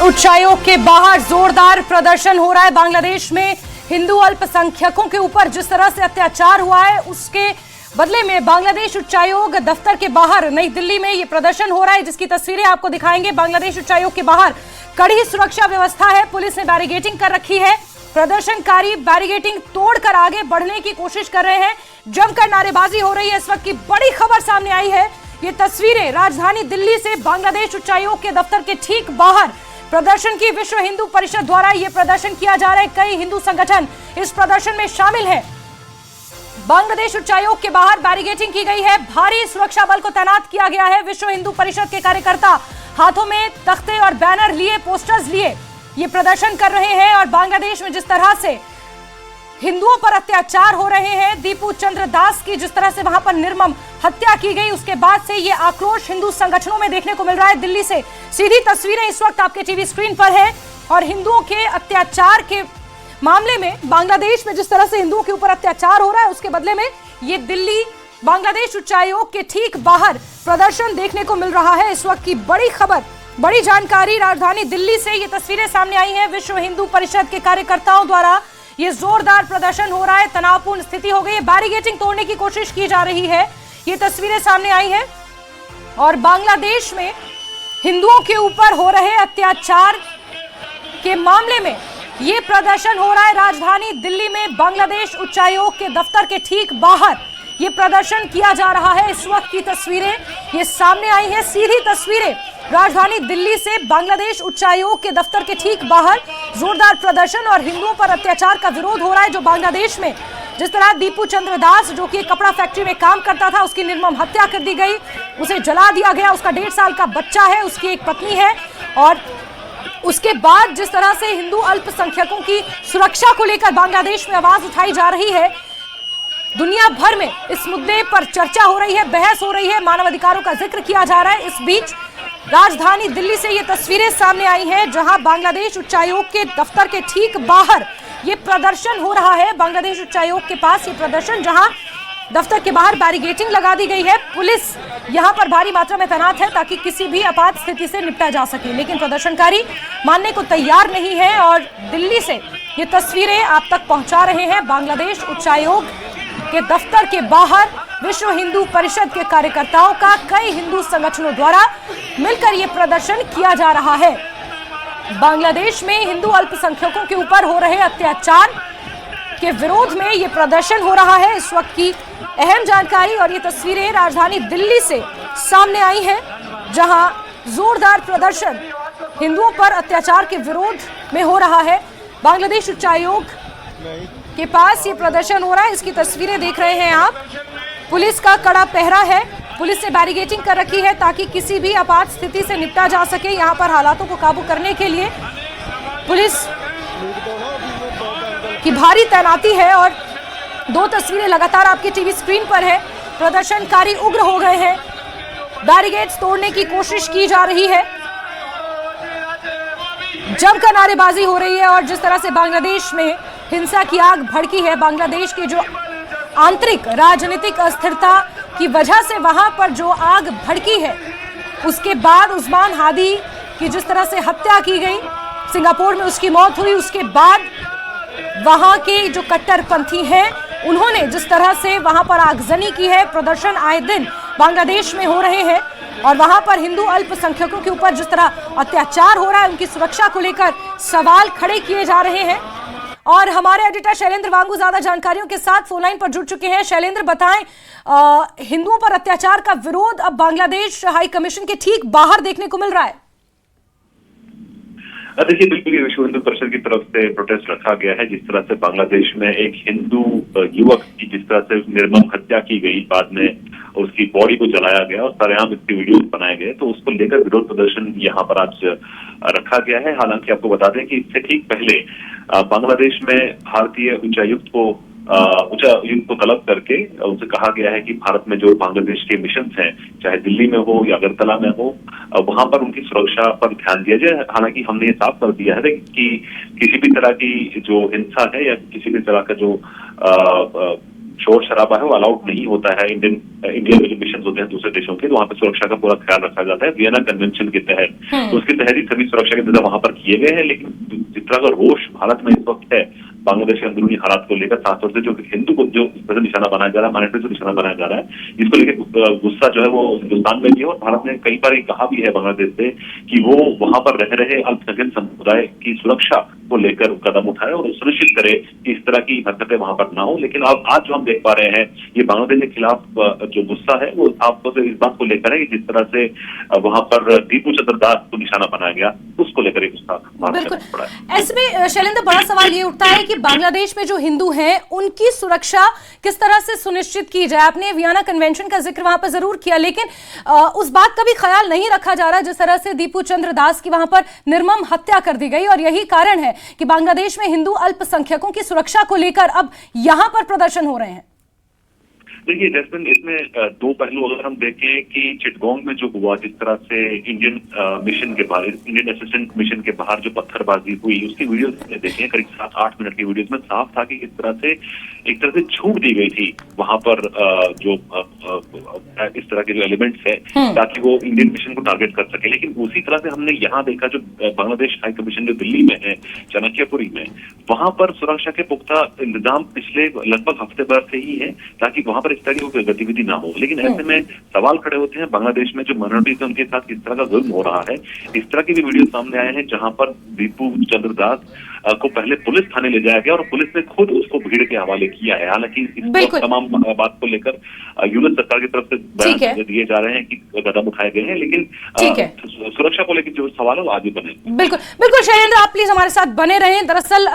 उच्चायोग के बाहर जोरदार प्रदर्शन हो रहा है। बांग्लादेश में हिंदू अल्पसंख्यकों के ऊपर जिस तरह से अत्याचार हुआ है, उसके बदले में बांग्लादेश उच्चायोग दफ्तर के बाहर नई दिल्ली में ये प्रदर्शन हो रहा है, जिसकी तस्वीरें आपको दिखाएंगे। बांग्लादेश उच्चायोग के बाहर कड़ी सुरक्षा व्यवस्था है, पुलिस ने बैरिकेडिंग कर रखी है। प्रदर्शनकारी बैरिकेडिंग तोड़कर आगे बढ़ने की कोशिश कर रहे हैं, जमकर नारेबाजी हो रही है। इस वक्त की बड़ी खबर सामने आई है, ये तस्वीरें राजधानी दिल्ली से बांग्लादेश उच्चायोग के दफ्तर के ठीक बाहर प्रदर्शन की। विश्व हिंदू परिषद द्वारा यह प्रदर्शन किया जा रहा है, कई हिंदू संगठन इस प्रदर्शन में शामिल हैं। बांग्लादेश उच्चायोग के बाहर बैरिकेडिंग की गई है, भारी सुरक्षा बल को तैनात किया गया है। विश्व हिंदू परिषद के कार्यकर्ता हाथों में तख्ते और बैनर लिए, पोस्टर्स लिए ये प्रदर्शन कर रहे हैं। और बांग्लादेश में जिस तरह से हिंदुओं पर अत्याचार हो रहे हैं, दीपू चंद्र दास की जिस तरह से वहां पर निर्मम हत्या की गई, उसके बाद से ये आक्रोश हिंदू संगठनों में देखने को मिल रहा है। दिल्ली से सीधी तस्वीरें इस वक्त आपके टीवी स्क्रीन पर है। और हिंदुओं के अत्याचार के मामले में बांग्लादेश में जिस तरह से हिंदुओं के ऊपर अत्याचार हो रहा है, उसके बदले में ये दिल्ली बांग्लादेश उच्चायोग के ठीक बाहर प्रदर्शन देखने को मिल रहा है। इस वक्त की बड़ी खबर, बड़ी जानकारी राजधानी दिल्ली से ये तस्वीरें सामने आई है। विश्व हिंदू परिषद के कार्यकर्ताओं द्वारा ये जोरदार प्रदर्शन हो रहा है, तनावपूर्ण स्थिति हो गई है, बैरिकेडिंग तोड़ने की कोशिश की जा रही है। ये तस्वीरें सामने आई हैं। और बांग्लादेश में हिंदुओं के ऊपर हो रहे अत्याचार के मामले में ये प्रदर्शन हो रहा है। राजधानी दिल्ली में बांग्लादेश उच्चायोग के दफ्तर के ठीक बाहर ये प्रदर्शन किया जा रहा है। इस वक्त की तस्वीरें ये सामने आई हैं, सीधी तस्वीरें राजधानी दिल्ली से बांग्लादेश उच्चायोग के दफ्तर के ठीक बाहर जोरदार प्रदर्शन और हिंदुओं पर अत्याचार का विरोध हो रहा है। जो बांग्लादेश में जिस तरह दीपू चंद्र दास, जो कि कपड़ा फैक्ट्री में काम करता था, उसकी निर्मम हत्या कर दी गई, उसे जला दिया गया। उसका 1.5 साल का बच्चा है, उसकी एक पत्नी है। और उसके बाद जिस तरह से हिंदू अल्पसंख्यकों की सुरक्षा को लेकर बांग्लादेश में आवाज उठाई जा रही है, दुनिया भर में इस मुद्दे पर चर्चा हो रही है, बहस हो रही है, मानव अधिकारों का जिक्र किया जा रहा है। इस बीच राजधानी दिल्ली से ये तस्वीरें सामने आई हैं, जहां बांग्लादेश उच्चायोग के दफ्तर के ठीक बाहर ये प्रदर्शन हो रहा है। बांग्लादेश उच्चायोग के पास ये प्रदर्शन, जहां दफ्तर के बाहर बैरिकेडिंग लगा दी गई है, पुलिस यहां पर भारी मात्रा में तैनात है ताकि किसी भी आपात स्थिति से निपटा जा सके। लेकिन प्रदर्शनकारी मानने को तैयार नहीं है और दिल्ली से ये तस्वीरें आप तक पहुंचा रहे हैं। बांग्लादेश उच्चायोग के दफ्तर के बाहर विश्व हिंदू परिषद के कार्यकर्ताओं का कई हिंदू संगठनों द्वारा मिलकर यह प्रदर्शन किया जा रहा है। बांग्लादेश में हिंदू अल्पसंख्यकों के ऊपर हो रहे अत्याचार के विरोध में यह प्रदर्शन हो रहा है। इस वक्त की अहम जानकारी और ये तस्वीरें राजधानी दिल्ली से सामने आई हैं, जहां जोरदार प्रदर्शन हिंदुओं पर अत्याचार के विरोध में हो रहा है। बांग्लादेश उच्चायोग के पास ये प्रदर्शन हो रहा है, इसकी तस्वीरें देख रहे हैं आप। पुलिस का कड़ा पहरा है, पुलिस ने बैरिकेडिंग कर रखी है ताकि किसी भी आपात स्थिति से निपटा जा सके। यहाँ पर हालातों को काबू करने के लिए पुलिस की भारी तैनाती है। और 2 तस्वीरें लगातार आपकी टीवी स्क्रीन पर है। प्रदर्शनकारी उग्र हो गए हैं, बैरिकेड्स तोड़ने की कोशिश की जा रही है, जमकर नारेबाजी हो रही है। और जिस तरह से बांग्लादेश में हिंसा की आग भड़की है, बांग्लादेश की जो आंतरिक राजनीतिक अस्थिरता की वजह से वहां पर जो आग भड़की है, उसके बाद उस्मान हादी की जिस तरह से हत्या की गई, सिंगापुर में उसकी मौत हुई, उसके बाद वहां के जो कट्टरपंथी हैं, उन्होंने जिस तरह से वहां पर आगजनी की है। प्रदर्शन आए दिन बांग्लादेश में हो रहे हैं और वहां पर हिंदू अल्पसंख्यकों के ऊपर जिस तरह अत्याचार हो रहा है, उनकी सुरक्षा को लेकर सवाल खड़े किए जा रहे हैं। और हमारे एडिटर शैलेंद्र वांगू ज्यादा जानकारियों के साथ फोन लाइन पर जुड़ चुके हैं। शैलेंद्र, बताएं, हिंदुओं पर अत्याचार का विरोध अब बांग्लादेश हाई कमीशन के ठीक बाहर देखने को मिल रहा है। देखिए, बिल्कुल विश्व हिंदू परिषद की तरफ से प्रोटेस्ट रखा गया है। जिस तरह से बांग्लादेश में एक हिंदू युवक की जिस तरह से निर्मम हत्या की गई, बाद में उसकी बॉडी को जलाया गया और सरेआम इसके वीडियो बनाए गए, तो उसको लेकर विरोध प्रदर्शन यहाँ पर आज रखा गया है। हालांकि आपको बता दें कि इससे ठीक पहले बांग्लादेश में भारतीय उच्चायुक्त को तलब करके उनसे कहा गया है कि भारत में जो बांग्लादेश के मिशन हैं, चाहे दिल्ली में हो या अगरतला में हो, वहां पर उनकी सुरक्षा पर ध्यान दिया जाए। हालांकि हमने ये साफ कर दिया है कि किसी भी तरह की जो हिंसा है या किसी भी तरह का जो शोर शराबा है वो अलाउड नहीं होता है। इंडियन जो मिशन होते हैं दूसरे देशों के, तो वहां पर सुरक्षा का पूरा ख्याल रखा जाता है वियना कन्वेंशन के तहत। तो उसके तहत ही सभी सुरक्षा के इंतजाम वहां पर किए गए हैं। लेकिन जिस तरह का रोष भारत में इस वक्त है बांग्लादेश के अंदरूनी हालात को लेकर, खासतौर से जो हिंदू को जो निशाना बनाया जा रहा है, माइनॉरिटी को निशाना बनाया जा रहा है, इसको लेकर गुस्सा जो है वो हिंदुस्तान में भी है। और भारत ने कई बार कहा भी है बांग्लादेश से कि वो वहां पर रह रहे अल्पसंख्यक समुदाय की सुरक्षा को लेकर कदम उठाए और सुनिश्चित करे कि इस तरह की हरकतें वहां पर ना हो। लेकिन अब आज जो हम देख पा रहे हैं, ये बांग्लादेश के खिलाफ जो गुस्सा है वो आपको से इस बात को लेकर है कि जिस तरह से वहां पर दीपू चंद्र दास को निशाना बनाया गया, उसको लेकर गुस्सा बिल्कुल। ऐसे में शैलेंद्र, बड़ा सवाल ये उठता है कि बांग्लादेश में जो हिंदू हैं उनकी सुरक्षा किस तरह से सुनिश्चित की जाए। आपने वियना कन्वेंशन का जिक्र वहां पर जरूर किया, लेकिन उस बात का भी ख्याल नहीं रखा जा रहा जिस तरह से दीपू चंद्र दास की वहां पर निर्मम हत्या कर दी गई। और यही कारण है कि बांग्लादेश में हिंदू अल्पसंख्यकों की सुरक्षा को लेकर अब यहां पर प्रदर्शन हो रहे हैं। देखिए जैस्मिन, इसमें दो पहलू अगर हम देखें कि चिटगोंग में जो हुआ, जिस तरह से इंडियन मिशन के बाहर, इंडियन असिस्टेंट मिशन के बाहर जो पत्थरबाजी हुई, उसकी वीडियोस देखें, करीब 7-8 मिनट की वीडियोस में साफ था कि किस तरह से एक तरह से छूट दी गई थी वहां पर जो इस तरह के जो एलिमेंट्स है, ताकि वो इंडियन मिशन को टारगेट कर सके। लेकिन उसी तरह से हमने यहाँ देखा जो बांग्लादेश हाई कमीशन जो दिल्ली में है, चाणक्यपुरी में, वहां पर सुरक्षा के पुख्ता इंतजाम पिछले लगभग हफ्ते भर से ही है, ताकि वहां पर इस तरह की गतिविधि ना हो। लेकिन ऐसे में सवाल खड़े होते हैं, बांग्लादेश में जो माइनॉरिटीज है उनके साथ किस तरह का जुल्म हो रहा है। इस तरह के भी वीडियो सामने आए हैं जहां पर दीपू चंद्र दास को पहले पुलिस थाने ले जाया गया और पुलिस ने खुद उसको भीड़ के हवाले किया है। हालांकि इस तमाम बात को लेकर यूनिट सरकार की तरफ से बयान दिए जा रहे हैं कि कदम उठाए गए हैं, लेकिन सुरक्षा को लेकर जो सवाल है वो आगे बने। बिल्कुल बिल्कुल शैलेंद्र, आप प्लीज हमारे साथ बने रहें। दरअसल